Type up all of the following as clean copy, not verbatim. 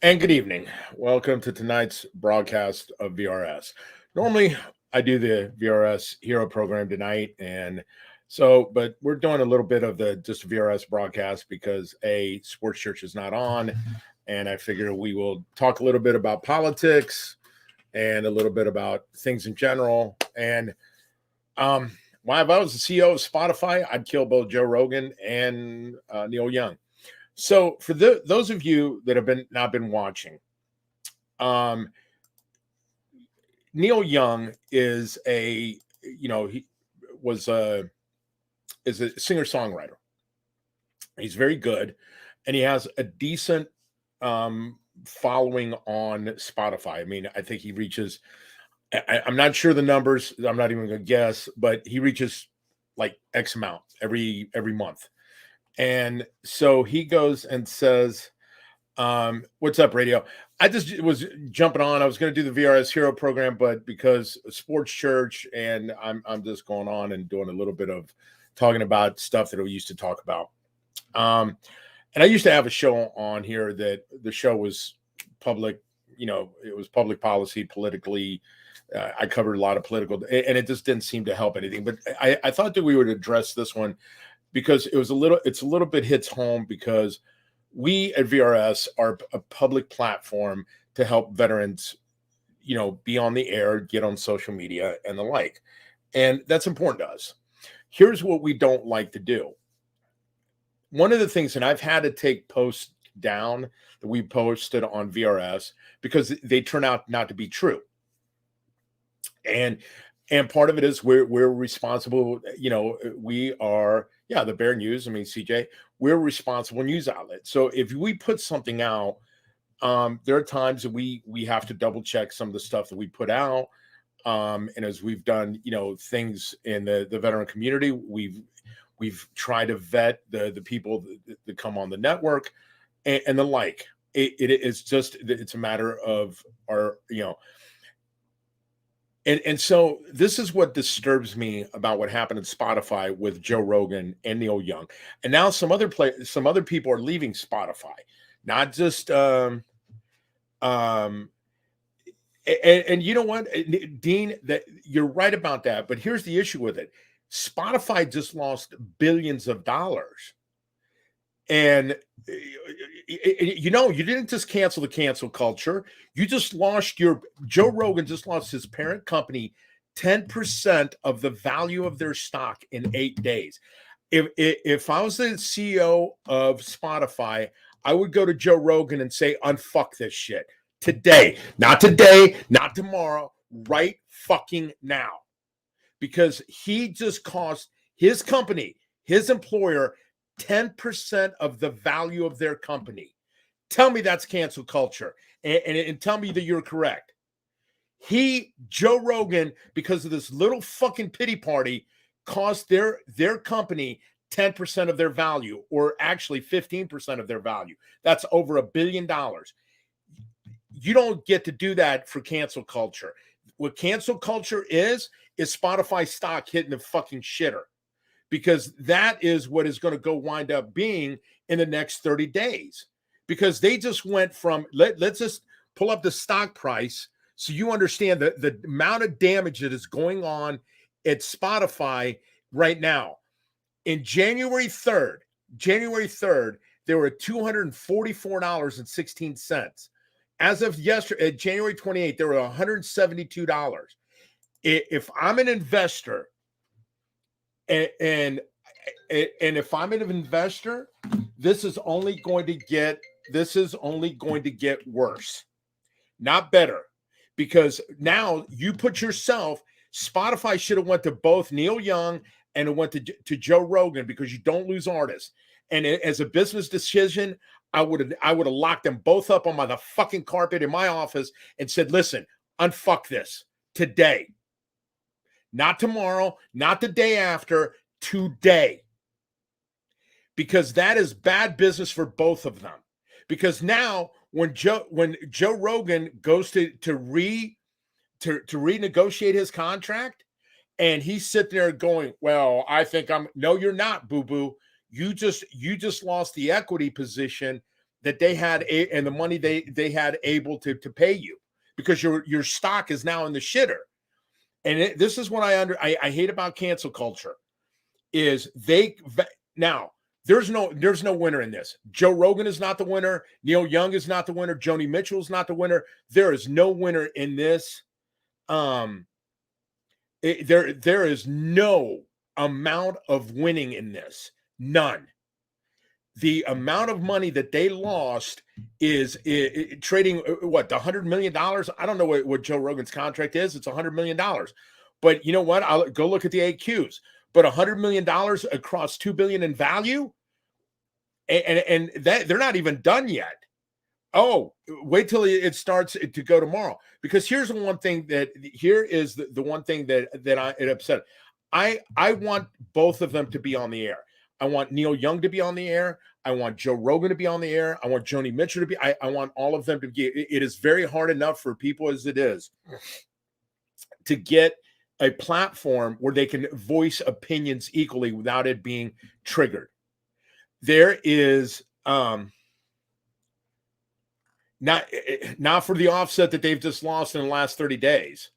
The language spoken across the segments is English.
And good evening. Welcome to tonight's broadcast of VRS. Normally, I do the VRS Hero program tonight, but we're doing a little bit of the just VRS broadcast because Sports Church is not on, and I figure we will talk a little bit about politics and a little bit about things in general. And why if I was the CEO of Spotify, I'd kill both Joe Rogan and Neil Young. So for those of you that have not been watching, um, Neil Young is he was is a singer songwriter. He's very good, and he has a decent following on Spotify. I mean, I think he reaches. I'm not sure the numbers. I'm not even going to guess, but he reaches like X amount every month. And so he goes and says, what's up, radio? I just was jumping on. I was going to do the VRS Hero program, but because Sports Church and I'm just going on and doing a little bit of talking about stuff that we used to talk about. And I used to have a show on here that the show was public, it was public policy, politically. I covered a lot of political, and it just didn't seem to help anything. But I thought that we would address this one because it's a little bit hits home because we at VRS are a public platform to help veterans, be on the air, get on social media and the like. And that's important to us. Here's what we don't like to do. One of the things, and I've had to take posts down that we posted on VRS because they turn out not to be true. And part of it is we're responsible, we are, the Bear News. I mean, CJ, we're a responsible news outlet. So if we put something out, there are times that we have to double check some of the stuff that we put out. And as we've done, things in the veteran community, we've tried to vet the people that come on the network and the like. It's a matter of our, And so this is what disturbs me about what happened at Spotify with Joe Rogan and Neil Young. And now some other people are leaving Spotify, not just and you know what, Dean, that you're right about that. But here's the issue with it. Spotify just lost billions of dollars. And you didn't just cancel the cancel culture. You just lost Joe Rogan just lost his parent company 10% of the value of their stock in 8 days. If I was the CEO of Spotify, I would go to Joe Rogan and say, unfuck this shit today, not tomorrow, right fucking now. Because he just cost his company, his employer, 10% of the value of their company. Tell me that's cancel culture and tell me that you're correct. Joe Rogan, because of this little fucking pity party, cost their company 10% of their value, or actually 15% of their value. That's over $1 billion. You don't get to do that for cancel culture. What cancel culture is Spotify stock hitting the fucking shitter. Because that is what is going to wind up being in the next 30 days. Because they just went from, let's just pull up the stock price so you understand the amount of damage that is going on at Spotify right now. In January 3rd, they were at $244.16. As of yesterday, January 28th, they were $172. If I'm an investor, and if I'm an investor, this is only going to get worse, not better. Because now you put yourself, Spotify should have went to both Neil Young and it went to Joe Rogan, because you don't lose artists. And as a business decision, I would have locked them both up on the fucking carpet in my office and said, listen, unfuck this today. Not tomorrow, not the day after, today. Because that is bad business for both of them. Because now when Joe Rogan goes to renegotiate his contract, and he's sitting there going, well, no, you're not, boo-boo. You just lost the equity position that they had and the money they had able to pay you, because your stock is now in the shitter. And this is what I hate about cancel culture is now there's no winner in this. Joe Rogan is not the winner. Neil Young is not the winner. Joni Mitchell is not the winner. There is no winner in this. There is no amount of winning in this. None. The amount of money that they lost is trading what, the $100 million. I don't know what Joe Rogan's contract is. It's $100 million. But you know what? I'll go look at the AQs. But $100 million across $2 billion in value, and that they're not even done yet. Oh, wait till it starts to go tomorrow. Because here's the one thing that the one thing that it upset. I want both of them to be on the air. I want Neil Young to be on the air. I want Joe Rogan to be on the air. I want Joni Mitchell to be. I want all of them to be. It is very hard enough for people as it is to get a platform where they can voice opinions equally without it being triggered. There is not for the offset that they've just lost in the last 30 days.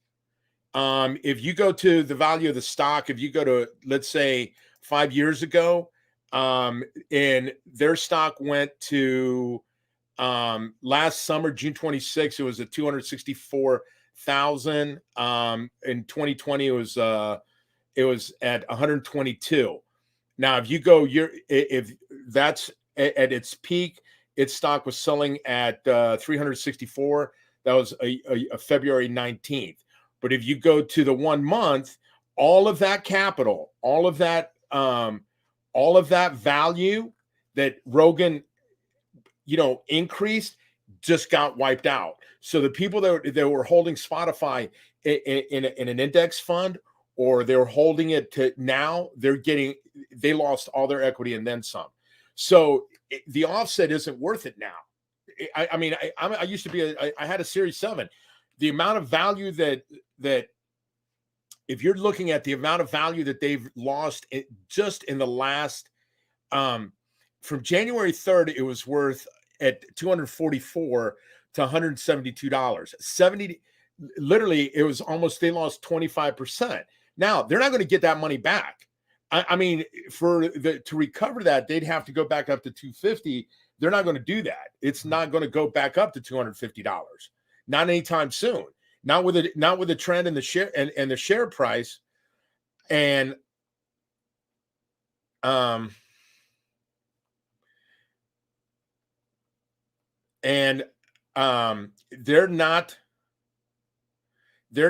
If you go to the value of the stock, if you go to, let's say, 5 years ago, and their stock went to last summer, June 26th, it was at 264,000. In 2020, it was at 122. Now, if you go if that's at its peak, its stock was selling at 364. That was a February 19th. But if you go to the 1 month, all of that capital, all of that value that Rogan, increased, just got wiped out. So the people that were holding Spotify in an index fund, or they were holding it to now, they lost all their equity and then some. So the offset isn't worth it now. I mean, I used to be I had a Series 7. The amount of value that if you're looking at the amount of value that they've lost just in the last from January 3rd, it was worth at $244 to $172. Literally, it was almost, they lost 25%. Now they're not going to get that money back. I mean, to recover that, they'd have to go back up to $250. They're not going to do that. It's not going to go back up to $250. Not anytime soon. Not with the trend in the share and the share price. And they're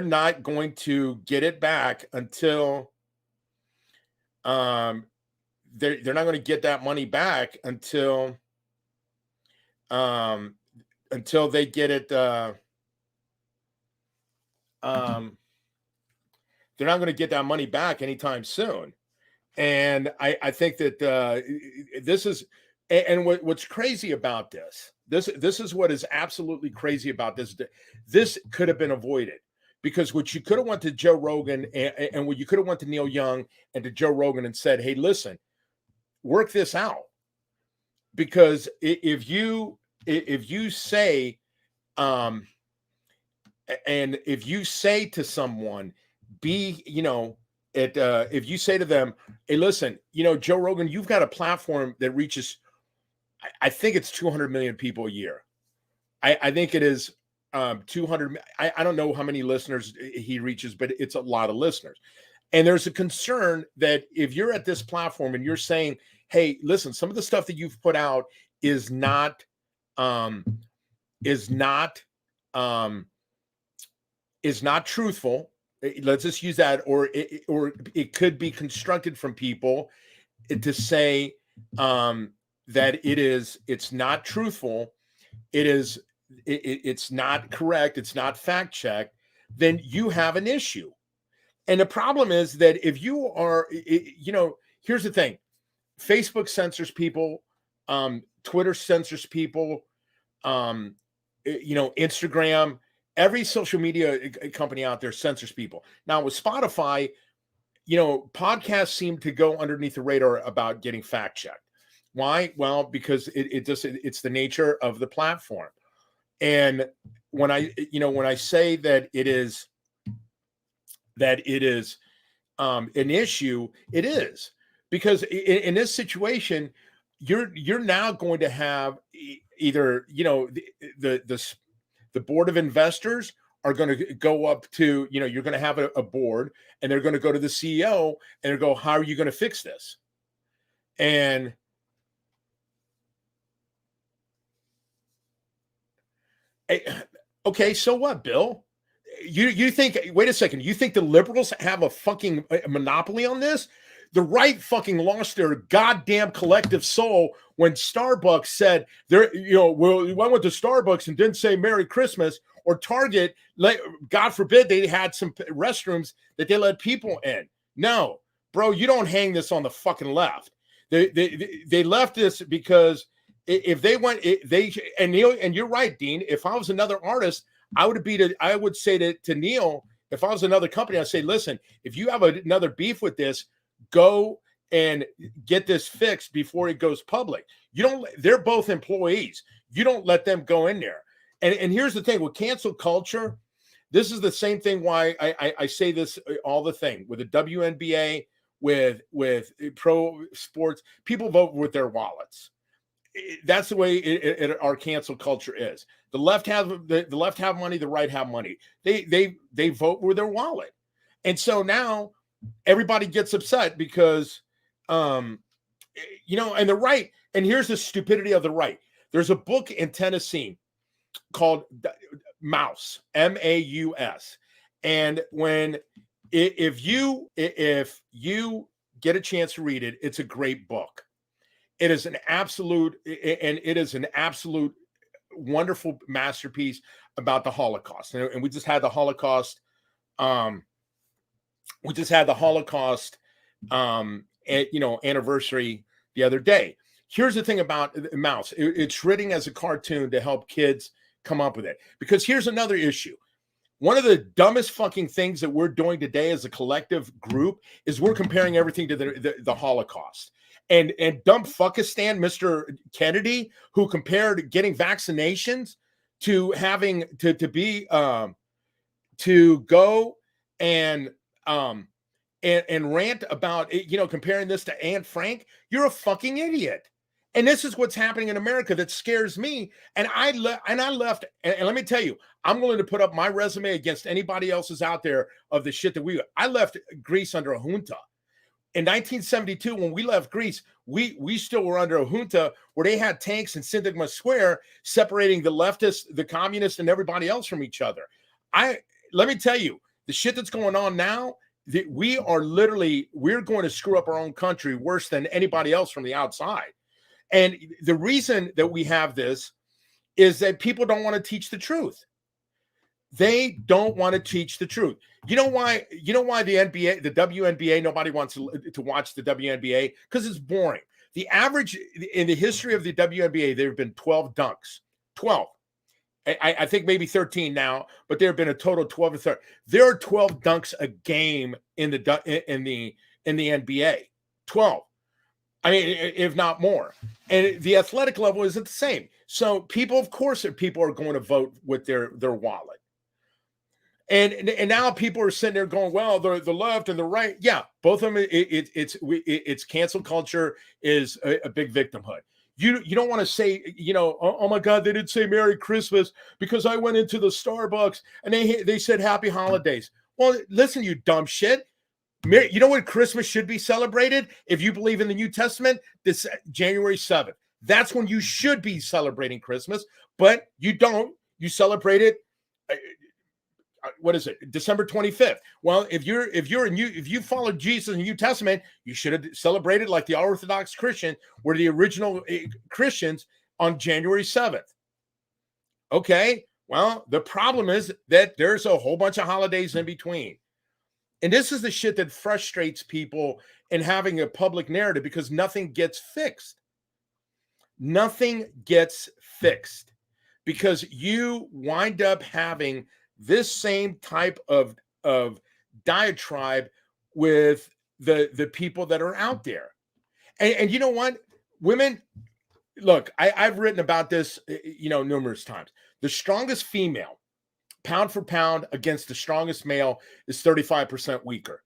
not going to get it back until they're not going to get that money back until they get it. They're not going to get that money back anytime soon. And I think that this is, and what's crazy about this is what is absolutely crazy about this. This could have been avoided, because what you could have went to Joe Rogan and what you could have went to Neil Young and to Joe Rogan and said, hey, listen, work this out. Because if you say, and if you say to someone, if you say to them, hey, listen, Joe Rogan, you've got a platform that reaches, I think it's 200 million people a year. I think it is 200. I don't know how many listeners he reaches, but it's a lot of listeners. And there's a concern that if you're at this platform and you're saying, hey, listen, some of the stuff that you've put out is not truthful. Let's just use that, or it could be constructed from people to say that it's not truthful, it's not correct, it's not fact checked, then you have an issue. And the problem is that if you are, here's the thing: Facebook censors people, Twitter censors people, Instagram. Every social media company out there censors people. Now with Spotify, podcasts seem to go underneath the radar about getting fact checked. Why? Well, because it's the nature of the platform. And when I say that it is an issue, it is, because in this situation, you're now going to have either the board of investors are going to go up to, you're going to have a board, and they're going to go to the CEO and they go, how are you going to fix this? And okay, so what, Bill? You think, wait a second, you think the liberals have a fucking monopoly on this? The right fucking lost their goddamn collective soul when Starbucks said well, we went to Starbucks and didn't say Merry Christmas, or Target, God forbid, they had some restrooms that they let people in. No, bro, you don't hang this on the fucking left. They left this because if they went, and Neil, and you're right, Dean. If I was another artist, I would say to Neil, if I was another company, I'd say, listen, if you have another beef with this, go and get this fixed before it goes public. They're both employees. You don't let them go in there. And here's the thing with cancel culture. This is the same thing why I say this all the thing with the WNBA, with pro sports. People vote with their wallets. That's the way our cancel culture is. The left have money, the right have money. They vote with their wallet, and so now everybody gets upset because, and the right. And here's the stupidity of the right. There's a book in Tennessee called Mouse, Maus, and if you get a chance to read it, it's a great book. It is an absolute wonderful masterpiece about the Holocaust. And we just had the Holocaust. Anniversary the other day. Here's the thing about Mouse. It's written as a cartoon to help kids come up with it. Because here's another issue. One of the dumbest fucking things that we're doing today as a collective group is we're comparing everything to the Holocaust. And dumb fuckistan, Mr. Kennedy, who compared getting vaccinations to having to go and rant about comparing this to Anne Frank. You're a fucking idiot. And this is what's happening in America that scares me. And I left. And let me tell you, I'm willing to put up my resume against anybody else's out there of the shit that I left Greece under a junta. In 1972, when we left Greece, we still were under a junta where they had tanks in Syntagma Square separating the leftists, the communists, and everybody else from each other. Let me tell you, the shit that's going on now, we're going to screw up our own country worse than anybody else from the outside. And the reason that we have this is that people don't want to teach the truth. They don't want to teach the truth. You know why the NBA, the WNBA, nobody wants to watch the WNBA? Because it's boring. The average in the history of the WNBA, there have been 12 dunks. 12. I think maybe 13 now, but there have been a total of 12 or 13. There are 12 dunks a game in the NBA. 12. I mean, if not more. And the athletic level isn't the same. So people are going to vote with their wallet. And now people are sitting there going, well, the left and the right. Yeah, both of them. It's cancel culture is a big victimhood. You don't want to say, oh my God, they didn't say Merry Christmas because I went into the Starbucks and they said Happy Holidays. Well, listen, you dumb shit. You know when Christmas should be celebrated? If you believe in the New Testament, this January 7th. That's when you should be celebrating Christmas, but you don't. You celebrate it. What is it? December 25th. Well, if you follow Jesus in the New Testament, you should have celebrated like the Orthodox Christian, were the original Christians, on January 7th. Okay. Well, the problem is that there's a whole bunch of holidays in between. And this is the shit that frustrates people in having a public narrative, because nothing gets fixed. Nothing gets fixed because you wind up having this same type of diatribe with the people that are out there. And you know what? women, look, I've written about this, numerous times. The strongest female, pound for pound, against the strongest male is 35% weaker.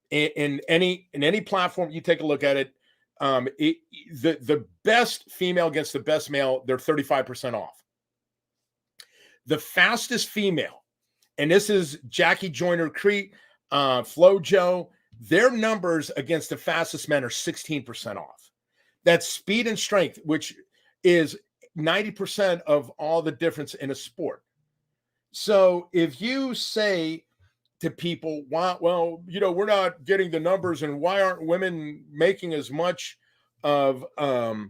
In any platform you take a look at it, the best female against the best male, they're 35% off. The fastest female, and this is Jackie Joyner Crete, FloJo, their numbers against the fastest men are 16% off. That's speed and strength, which is 90% of all the difference in a sport. So if you say to people, well, we're not getting the numbers, and why aren't women making as much of, well,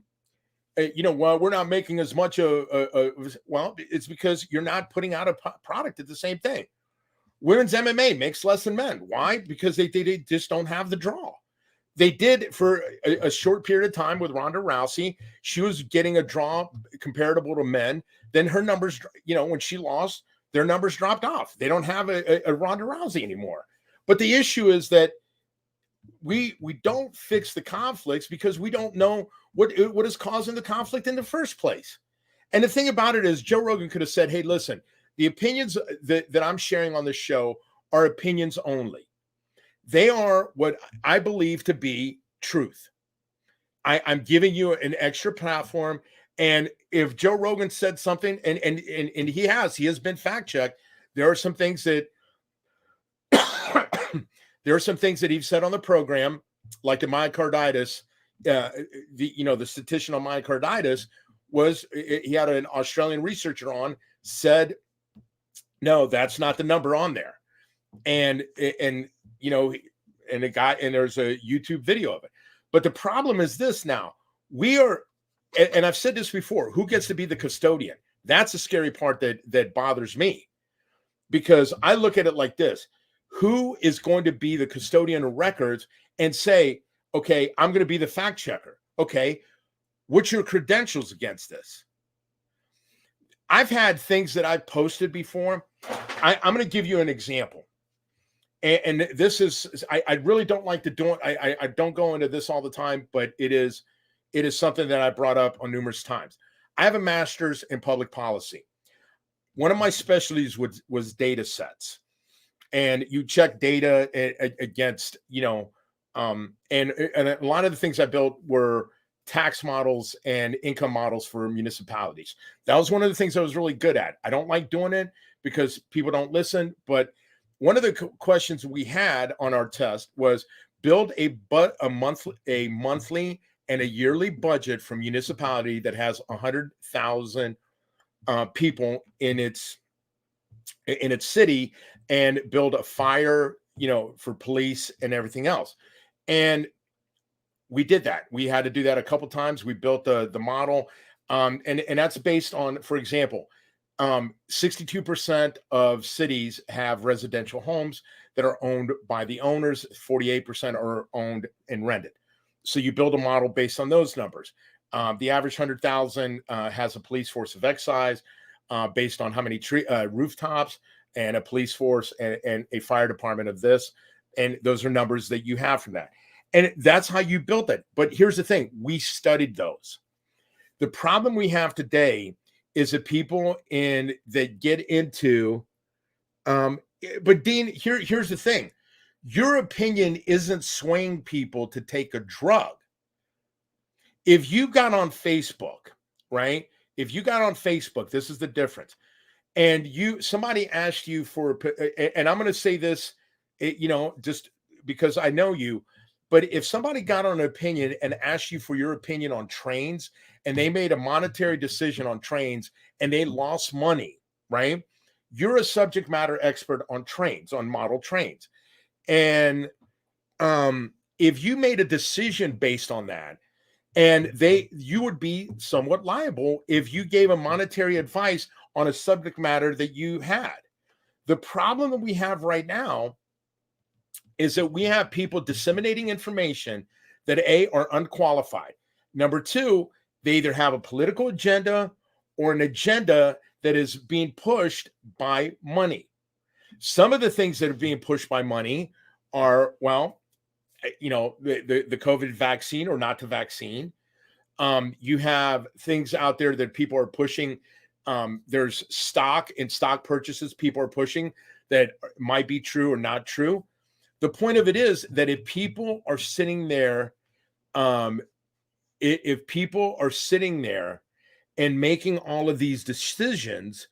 we're not making as much well, it's because you're not putting out a product at the same thing. Women's MMA makes less than men. Why? Because they just don't have the draw. They did for a short period of time with Ronda Rousey. She was getting a draw comparable to men. Then her numbers, when she lost, their numbers dropped off. They don't have a Ronda Rousey anymore. But the issue is that we don't fix the conflicts because we don't know what is causing the conflict in the first place. And the thing about it is, Joe Rogan could have said, hey, listen, the opinions that I'm sharing on this show are opinions only. They are what I believe to be truth. I'm giving you an extra platform. And if Joe Rogan said something, and he has been fact checked, there are some things that he's said on the program, like the myocarditis. The statistician on myocarditis he had an Australian researcher on, said, no, that's not the number on there. And there's a YouTube video of it. But the problem is this now. We are, and I've said this before, who gets to be the custodian? That's the scary part that bothers me, because I look at it like this. Who is going to be the custodian of records and say, okay, I'm going to be the fact checker. Okay, what's your credentials against this? I've had things that I've posted before. I'm going to give you an example. And this is, I really don't like to do it. I don't go into this all the time, but it is something that I brought up on numerous times. I have a master's in public policy. One of my specialties was data sets. And you check data against, and a lot of the things I built were tax models and income models for municipalities. That was one of the things I was really good at. I don't like doing it because people don't listen, but one of the questions we had on our test was build a monthly and a yearly budget for municipality that has 100,000 people in its city, and build a fire, for police and everything else. And we did that. We had to do that a couple times. We built the model, and that's based on, for example, 62% of cities have residential homes that are owned by the owners. 48% are owned and rented. So you build a model based on those numbers. The average 100,000 has a police force of X size, based on how many rooftops, and a police force and a fire department of this. And those are numbers that you have from that. And that's how you built it. But here's the thing. We studied those. The problem we have today is that people that get into, but Dean, here's the thing. Your opinion isn't swaying people to take a drug. If you got on Facebook, right? If you got on Facebook, this is the difference. And somebody asked you for, and I'm going to say this, just because I know you, but if somebody got on an opinion and asked you for your opinion on trains, and they made a monetary decision on trains and they lost money, right? You're a subject matter expert on trains, on model trains. And if you made a decision based on that, and you would be somewhat liable if you gave a monetary advice on a subject matter that you had. The problem that we have right now is that we have people disseminating information that are unqualified. Number two, they either have a political agenda or an agenda that is being pushed by money. Some of the things that are being pushed by money are, the COVID vaccine or not to vaccine. You have things out there that people are pushing. There's stock and stock purchases people are pushing that might be true or not true. The point of it is that if people are sitting there, if people are sitting there and making all of these decisions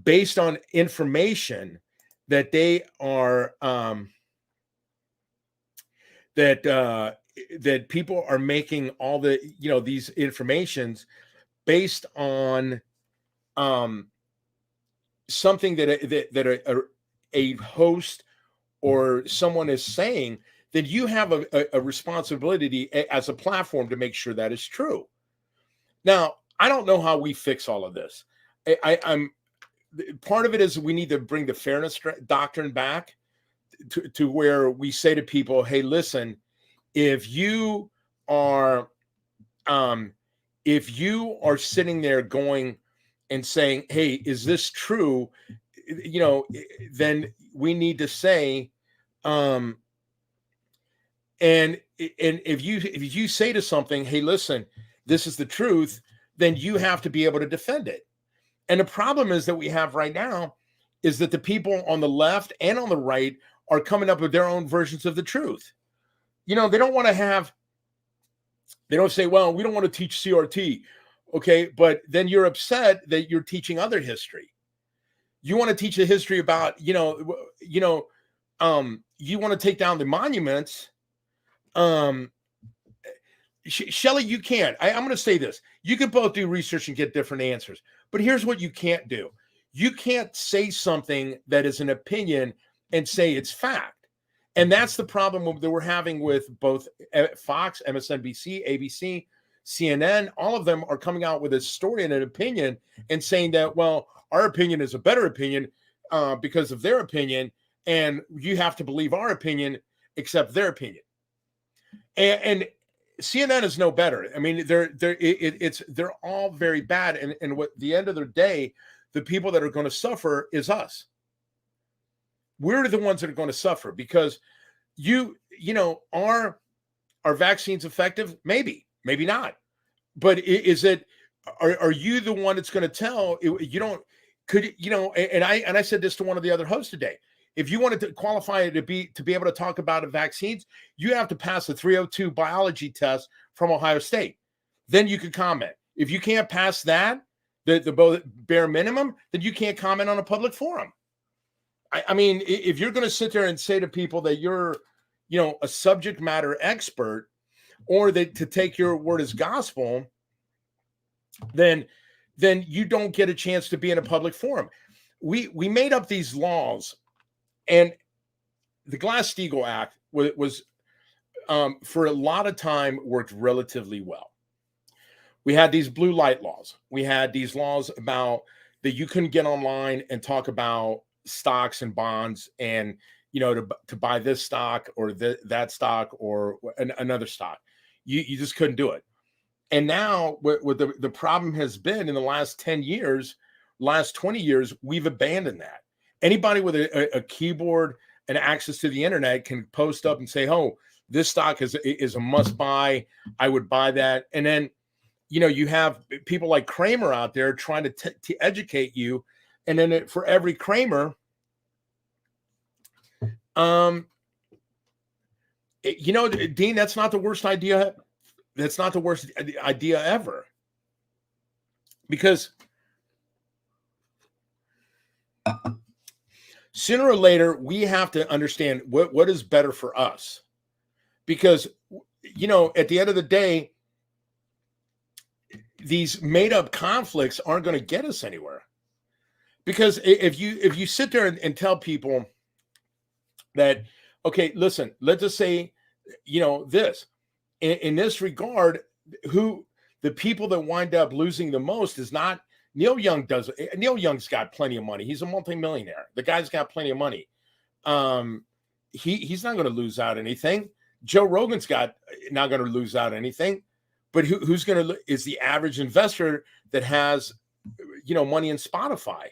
based on information that they are that people are making all the these informations based on something that a host or someone is saying, then you have a responsibility as a platform to make sure that is true. Now, I don't know how we fix all of this. I'm part of it is we need to bring the fairness doctrine back to where we say to people, hey, listen, if you are sitting there going and saying, hey, is this true? Then we need to say, and if you say to something, hey, listen, this is the truth, then you have to be able to defend it. And the problem is that we have right now is that the people on the left and on the right are coming up with their own versions of the truth. They don't want to have, they don't say, well, we don't want to teach CRT. Okay. But then you're upset that you're teaching other history. You want to teach a history about, you want to take down the monuments. Shelley, you can't. I'm going to say this. You can both do research and get different answers. But here's what you can't do. You can't say something that is an opinion and say it's fact. And that's the problem that we're having with both Fox, MSNBC, ABC, CNN. All of them are coming out with a story and an opinion and saying that, well, our opinion is a better opinion because of their opinion. And you have to believe our opinion, except their opinion. And CNN is no better. I mean, they're all very bad. And what the end of the day, the people that are going to suffer is us. We're the ones that are going to suffer because are vaccines effective? Maybe not. But is it? Are you the one that's going to tell? And I said this to one of the other hosts today. If you wanted to qualify to be able to talk about vaccines, you have to pass the 302 biology test from Ohio State. Then you can comment. If you can't pass that, the bare minimum, then you can't comment on a public forum. I mean, if you're going to sit there and say to people that you're, a subject matter expert, or that to take your word as gospel, then you don't get a chance to be in a public forum. We made up these laws. And the Glass-Steagall Act was for a lot of time, worked relatively well. We had these blue light laws. We had these laws about that you couldn't get online and talk about stocks and bonds and, to buy this stock or that stock or another stock. You just couldn't do it. And now what the problem has been in the last 10 years, last 20 years, we've abandoned that. Anybody with a keyboard and access to the internet can post up and say, oh, this stock is a must buy. I would buy that. And then, you have people like Kramer out there trying to educate you. And then for every Kramer, Dean, that's not the worst idea. That's not the worst idea ever. Because sooner or later, we have to understand what is better for us. Because, at the end of the day, these made-up conflicts aren't going to get us anywhere. Because if you sit there and tell people that, okay, listen, let's just say, this. In this regard, who the people that wind up losing the most is not Neil Young. Neil Young's got plenty of money. He's a multimillionaire. The guy's got plenty of money. He's not going to lose out anything. Joe Rogan's not going to lose out anything. But who's going to is the average investor that has money in Spotify,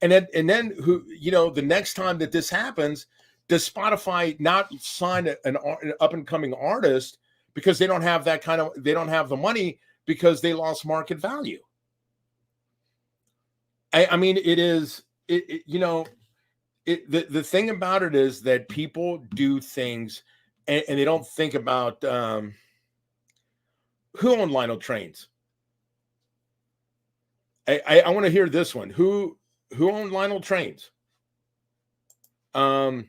and then who the next time that this happens, does Spotify not sign an up and coming artist because they don't have that they don't have the money because they lost market value. I mean, the thing about it is that people do things and they don't think about who owned Lionel Trains. I want to hear this one. Who owned Lionel Trains? But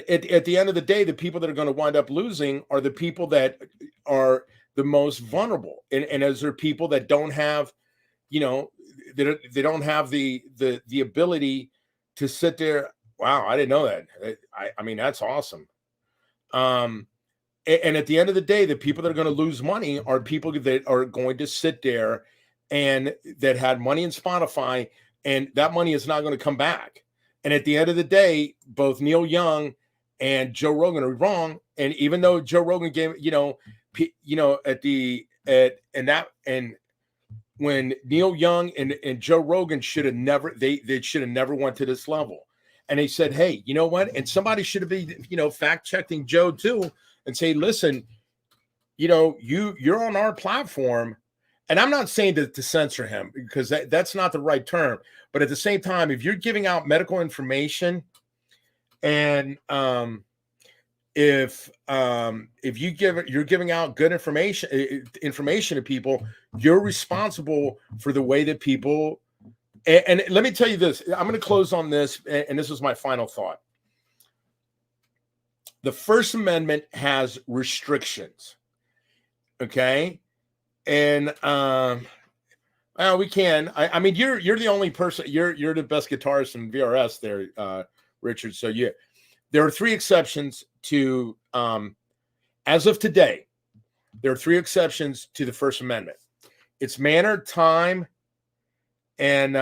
at the end of the day, the people that are going to wind up losing are the people that are the most vulnerable, and as there are people that don't have, they don't have the ability to sit there. Wow, I didn't know that. I mean, that's awesome. And at the end of the day, the people that are going to lose money are people that are going to sit there and that had money in Spotify, and that money is not going to come back. And at the end of the day, both Neil Young and Joe Rogan are wrong. And even though Joe Rogan gave, when Neil Young and Joe Rogan should have never, they should have never went to this level. And they said, hey, you know what? And somebody should have been, fact checking Joe too, and say, listen, you're on our platform. And I'm not saying to censor him, because that's not the right term. But at the same time, if you're giving out medical information, and if you're giving out good information to people, you're responsible for the way that people. And let me tell you this. I'm going to close on this, and this is my final thought. The First Amendment has restrictions. Okay. And we can. I mean, you're the only person. You're the best guitarist in VRS there, Richard. So there are 3 exceptions to as of today. There are 3 exceptions to the First Amendment. It's manner, time, and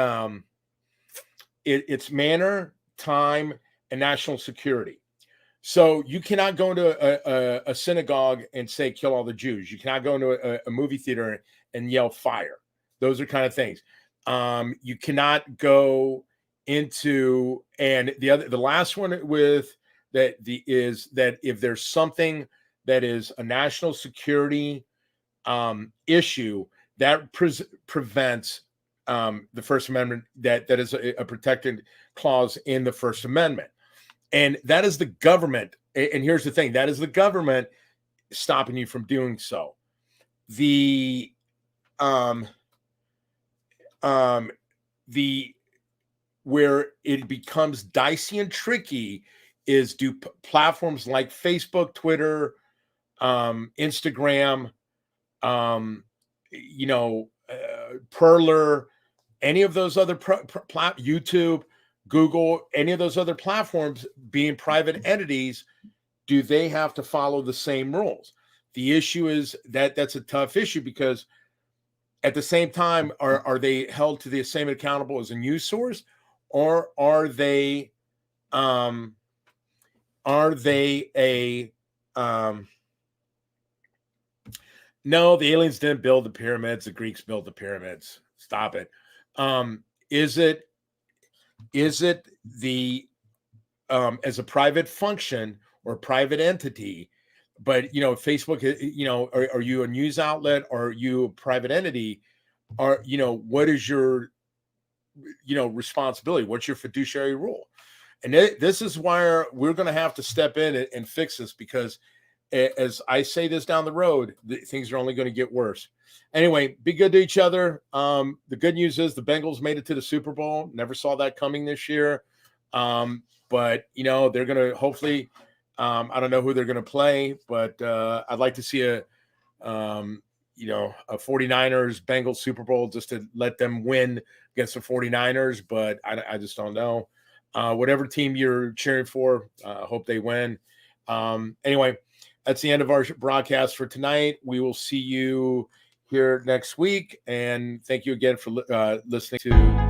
it's manner, time, and national security. So you cannot go into a synagogue and say, kill all the Jews. You cannot go into a movie theater and yell fire. Those are kind of things. You cannot go into, and the last one with that is that if there's something that is a national security issue, that prevents the First Amendment, that is a protected clause in the First Amendment. And that is the government. And here's the thing, that is the government stopping you from doing so. Where it becomes dicey and tricky is do platforms like Facebook, Twitter, Instagram, Perler, any of those other YouTube, Google, any of those other platforms being private entities, do they have to follow the same rules? The issue is that's a tough issue, because at the same time, are they held to the same accountable as a news source, or are they a no, the aliens didn't build the pyramids, the Greeks built the pyramids. Stop it. Is it the as a private function or private entity? But Facebook, are you a news outlet, or are you a private entity? Or what is your responsibility? What's your fiduciary role? And this is why we're going to have to step in and fix this, because as I say this down the road, things are only going to get worse. Anyway, be good to each other. The good news is the Bengals made it to the Super Bowl. Never saw that coming this year. But they're going to hopefully, I don't know who they're going to play, but I'd like to see a 49ers Bengals Super Bowl, just to let them win against the 49ers. But I just don't know. Whatever team you're cheering for, hope they win. Anyway, that's the end of our broadcast for tonight. We will see you here next week. And thank you again for listening to